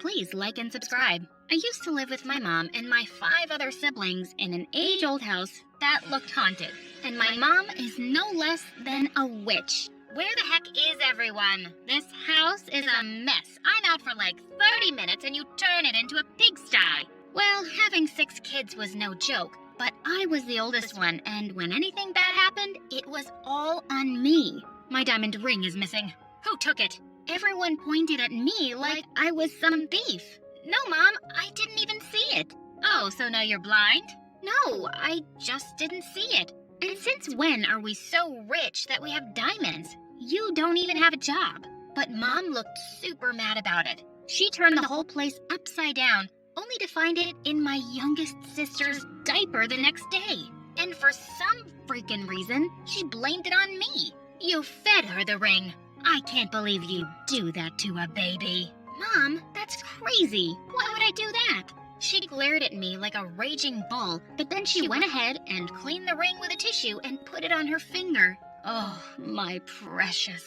please like and subscribe. I used to live with my mom and my 5 other siblings in an age-old house that looked haunted. And my mom is no less than a witch. Where the heck is everyone? This house is a mess. I'm out for like 30 minutes and you turn it into a pigsty. Well, having 6 kids was no joke, but I was the oldest one, and when anything bad happened, it was all on me. My diamond ring is missing. Who took it? Everyone pointed at me like I was some thief. No, Mom, I didn't even see it. Oh, so now you're blind? No, I just didn't see it. And since when are we so rich that we have diamonds? You don't even have a job. But Mom looked super mad about it. She turned the whole place upside down, only to find it in my youngest sister's diaper the next day. And for some freaking reason, she blamed it on me. You fed her the ring. I can't believe you do that to a baby. Mom, that's crazy. Why would I do that? She glared at me like a raging bull, but then she went ahead and cleaned the ring with a tissue and put it on her finger. Oh, my precious.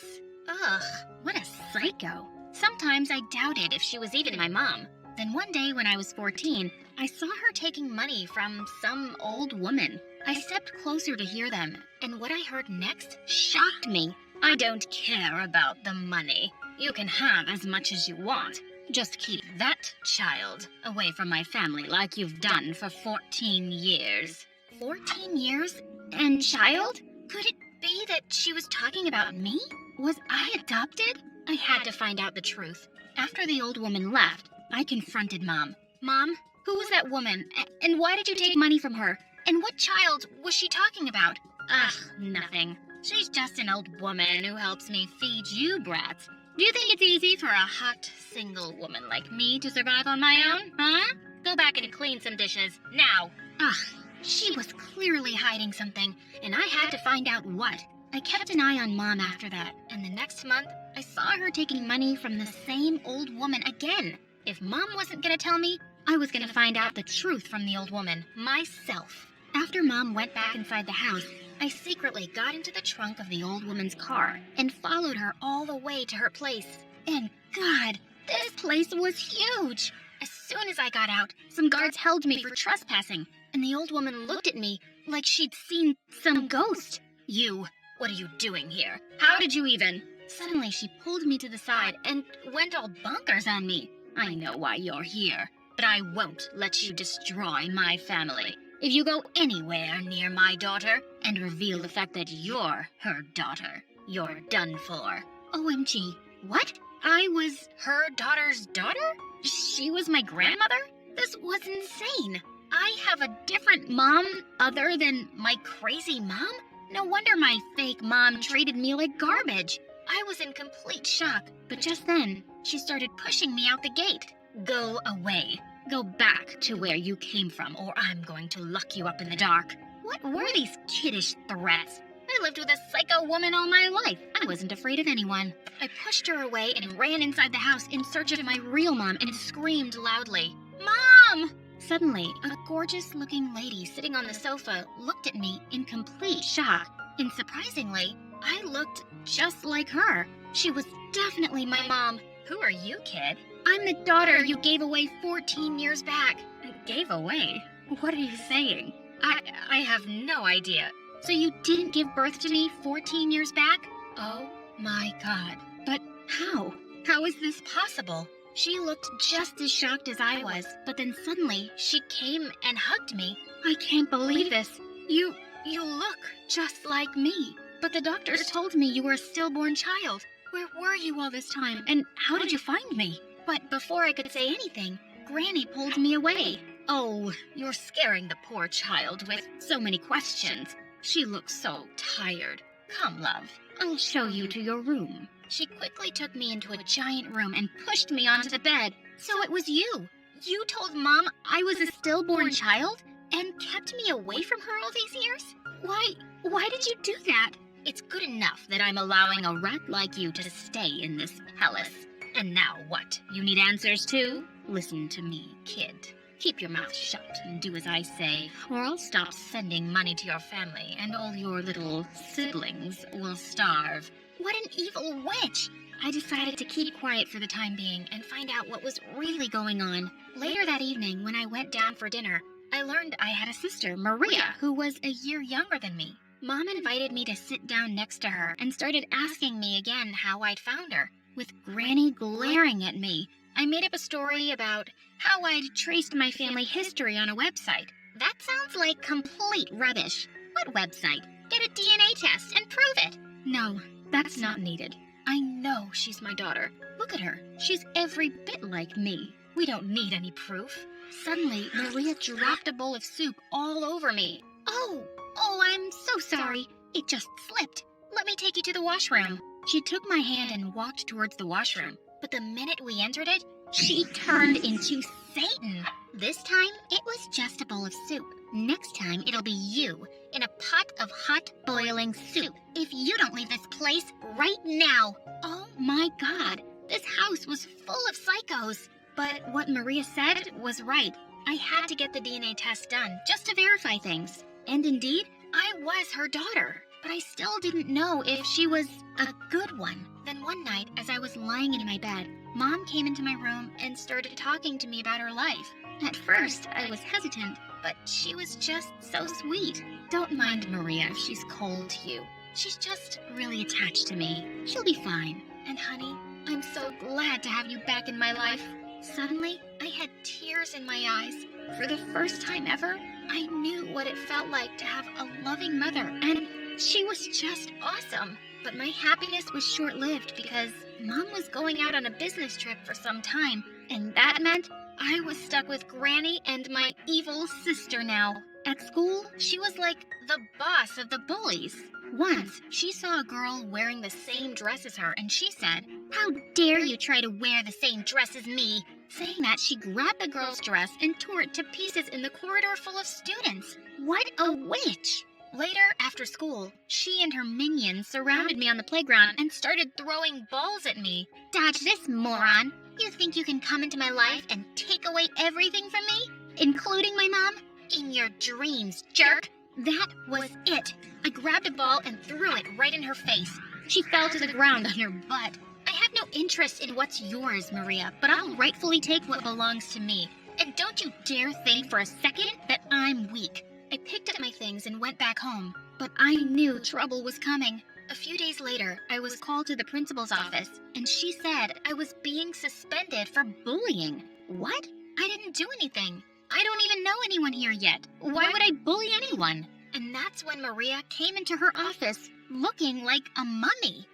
Ugh, what a psycho. Sometimes I doubted if she was even my mom. Then one day when I was 14, I saw her taking money from some old woman. I stepped closer to hear them, and what I heard next shocked me. I don't care about the money. You can have as much as you want. Just keep that child away from my family like you've done for 14 years. 14 years? And child? Could it be that she was talking about me? Was I adopted? I had to find out the truth. After the old woman left, I confronted Mom. Mom, who was that woman? And why did you take money from her? And what child was she talking about? Ugh, nothing. She's just an old woman who helps me feed you brats. Do you think it's easy for a hot, single woman like me to survive on my own, huh? Go back and clean some dishes, now. Ugh, she was clearly hiding something, and I had to find out what. I kept an eye on Mom after that, and the next month, I saw her taking money from the same old woman again. If Mom wasn't gonna tell me, I was gonna find out the truth from the old woman, myself. After Mom went back inside the house, I secretly got into the trunk of the old woman's car and followed her all the way to her place. And God, this place was huge! As soon as I got out, some guards held me for trespassing, and the old woman looked at me like she'd seen some ghost. You, what are you doing here? How did you even? Suddenly she pulled me to the side and went all bonkers on me. I know why you're here, but I won't let you destroy my family. If you go anywhere near my daughter and reveal the fact that you're her daughter, you're done for. OMG, what? I was her daughter's daughter? She was my grandmother? This was insane. I have a different mom other than my crazy mom? No wonder my fake mom treated me like garbage. I was in complete shock, but just then, she started pushing me out the gate. Go away. Go back to where you came from, or I'm going to lock you up in the dark. What were these kiddish threats? I lived with a psycho woman all my life. I wasn't afraid of anyone. I pushed her away and ran inside the house in search of my real mom and screamed loudly, Mom! Suddenly, a gorgeous-looking lady sitting on the sofa looked at me in complete shock. And surprisingly, I looked just like her. She was definitely my mom. Who are you, kid? I'm the daughter you gave away 14 years back. Gave away? What are you saying? I have no idea. So you didn't give birth to me 14 years back? Oh my God. But how? How is this possible? She looked just as shocked as I was, but then suddenly she came and hugged me. I can't believe this. You look just like me. But the doctors told me you were a stillborn child. Where were you all this time, and how did you find me? But before I could say anything, Granny pulled me away. Oh, you're scaring the poor child with so many questions. She looks so tired. Come, love, I'll show you to your room. She quickly took me into a giant room and pushed me onto the bed. So it was you. You told Mom I was a stillborn child and kept me away from her all these years? Why did you do that? It's good enough that I'm allowing a rat like you to stay in this palace. And now what? You need answers too? Listen to me, kid. Keep your mouth shut and do as I say, or I'll stop sending money to your family and all your little siblings will starve. What an evil witch! I decided to keep quiet for the time being and find out what was really going on. Later that evening, when I went down for dinner, I learned I had a sister, Maria, who was a year younger than me. Mom invited me to sit down next to her and started asking me again how I'd found her. With Granny glaring at me, I made up a story about how I'd traced my family history on a website. That sounds like complete rubbish. What website? Get a DNA test and prove it. No, that's not needed. I know she's my daughter. Look at her. She's every bit like me. We don't need any proof. Suddenly, Maria dropped a bowl of soup all over me. Oh, I'm so sorry. It just slipped. Let me take you to the washroom. She took my hand and walked towards the washroom. But the minute we entered it, she turned into Satan. This time, it was just a bowl of soup. Next time, it'll be you in a pot of hot boiling soup if you don't leave this place right now. Oh my God, this house was full of psychos. But what Maria said was right. I had to get the DNA test done just to verify things. And indeed, I was her daughter. But I still didn't know if she was a good one. Then one night, as I was lying in my bed, Mom came into my room and started talking to me about her life. At first, I was hesitant, but she was just so sweet. Don't mind Maria if she's cold to you. She's just really attached to me. She'll be fine. And honey, I'm so glad to have you back in my life. Suddenly, I had tears in my eyes. For the first time ever, I knew what it felt like to have a loving mother, and she was just awesome. But my happiness was short-lived because Mom was going out on a business trip for some time, and that meant I was stuck with Granny and my evil sister now. At school, she was like the boss of the bullies. Once, she saw a girl wearing the same dress as her, and she said, "How dare you try to wear the same dress as me?" Saying that, she grabbed the girl's dress and tore it to pieces in the corridor full of students. What a witch! Later, after school, she and her minions surrounded me on the playground and started throwing balls at me. Dodge this, moron! You think you can come into my life and take away everything from me? Including my mom? In your dreams, jerk! That was it. I grabbed a ball and threw it right in her face. She fell to the ground on her butt. I have no interest in what's yours, Maria, but I'll rightfully take what belongs to me. And don't you dare think for a second that I'm weak. I picked up my things and went back home, but I knew trouble was coming. A few days later, I was called to the principal's office, and she said I was being suspended for bullying. What? I didn't do anything. I don't even know anyone here yet. Why would I bully anyone? And that's when Maria came into her office, looking like a mummy.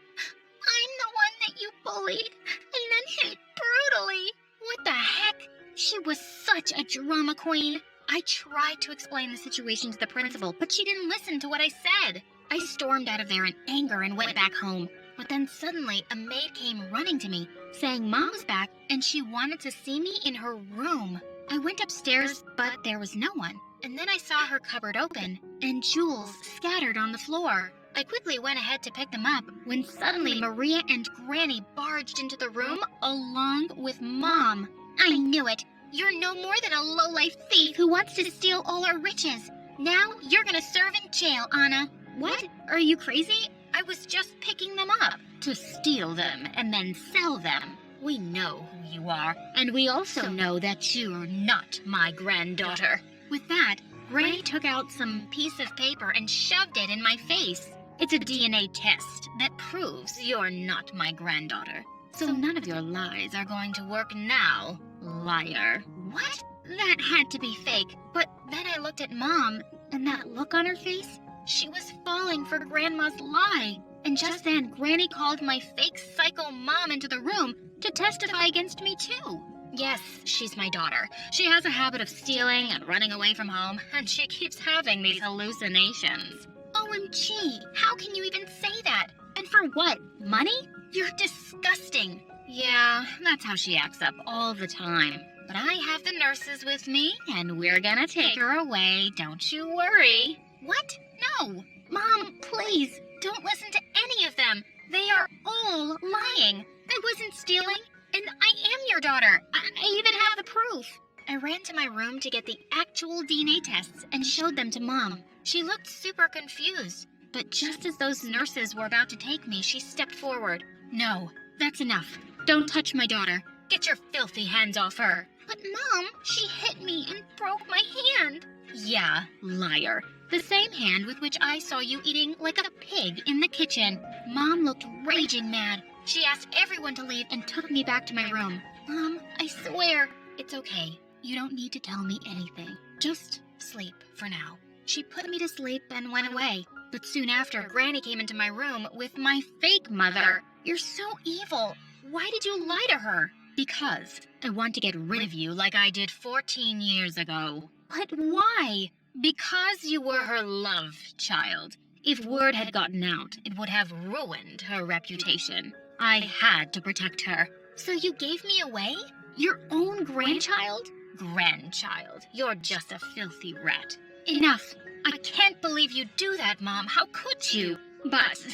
I'm the one that you bullied, and then hit brutally. What the heck? She was such a drama queen. I tried to explain the situation to the principal, but she didn't listen to what I said. I stormed out of there in anger and went back home. But then suddenly, a maid came running to me, saying Mom was back and she wanted to see me in her room. I went upstairs, but there was no one. And then I saw her cupboard open and jewels scattered on the floor. I quickly went ahead to pick them up when suddenly Maria and Granny barged into the room along with Mom. I knew it. You're no more than a low-life thief who wants to steal all our riches. Now you're gonna serve in jail, Anna. What? Are you crazy? I was just picking them up to steal them and then sell them. We know who you are, and we also know that you're not my granddaughter. With that, Granny took out some piece of paper and shoved it in my face. It's a DNA test that proves you're not my granddaughter. So none of your lies are going to work now, liar. What? That had to be fake. But then I looked at Mom, and that look on her face, she was falling for Grandma's lie. And just then, Granny called my fake psycho mom into the room to testify against me too. Yes, she's my daughter. She has a habit of stealing and running away from home, and she keeps having these hallucinations. OMG, how can you even say that? And for what? Money? You're disgusting. Yeah, that's how she acts up all the time. But I have the nurses with me, and we're gonna take her away, don't you worry. What? No. Mom, please, don't listen to any of them. They are all lying. I wasn't stealing, and I am your daughter. I even have the proof. I ran to my room to get the actual DNA tests and showed them to Mom. She looked super confused, but just as those nurses were about to take me, she stepped forward. No, That's enough. Don't touch my daughter. Get your filthy hands off her. But Mom, she hit me and broke my hand. Yeah, liar. The same hand with which I saw you eating like a pig in the kitchen. Mom looked raging mad. She asked everyone to leave and took me back to my room. Mom, I swear. It's okay. You don't need to tell me anything. Just sleep for now. She put me to sleep and went away. But soon after, Granny came into my room with my fake mother. You're so evil. Why did you lie to her? Because I want to get rid of you like I did 14 years ago. But why? Because you were her love child. If word had gotten out, it would have ruined her reputation. I had to protect her. So you gave me away? Your own grandchild? Grandchild. You're just a filthy rat. Enough. I can't believe you do that, Mom. How could you? But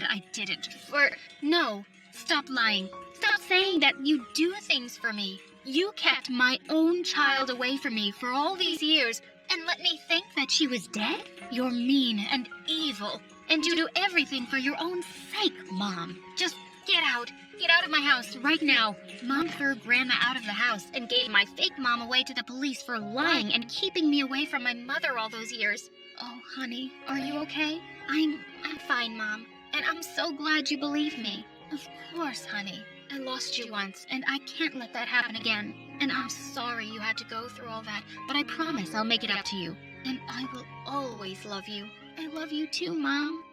I didn't. No. Stop lying. Stop saying that you do things for me. You kept my own child away from me for all these years and let me think that she was dead? You're mean and evil. And you do everything for your own sake, Mom. Just get out. Get out of my house right now. Mom threw Grandma out of the house and gave my fake mom away to the police for lying and keeping me away from my mother all those years. Oh, honey, are you okay? I'm fine, Mom. And I'm so glad you believe me. Of course, honey. I lost you once, and I can't let that happen again. And I'm sorry you had to go through all that, but I promise I'll make it up to you. And I will always love you. I love you too, Mom.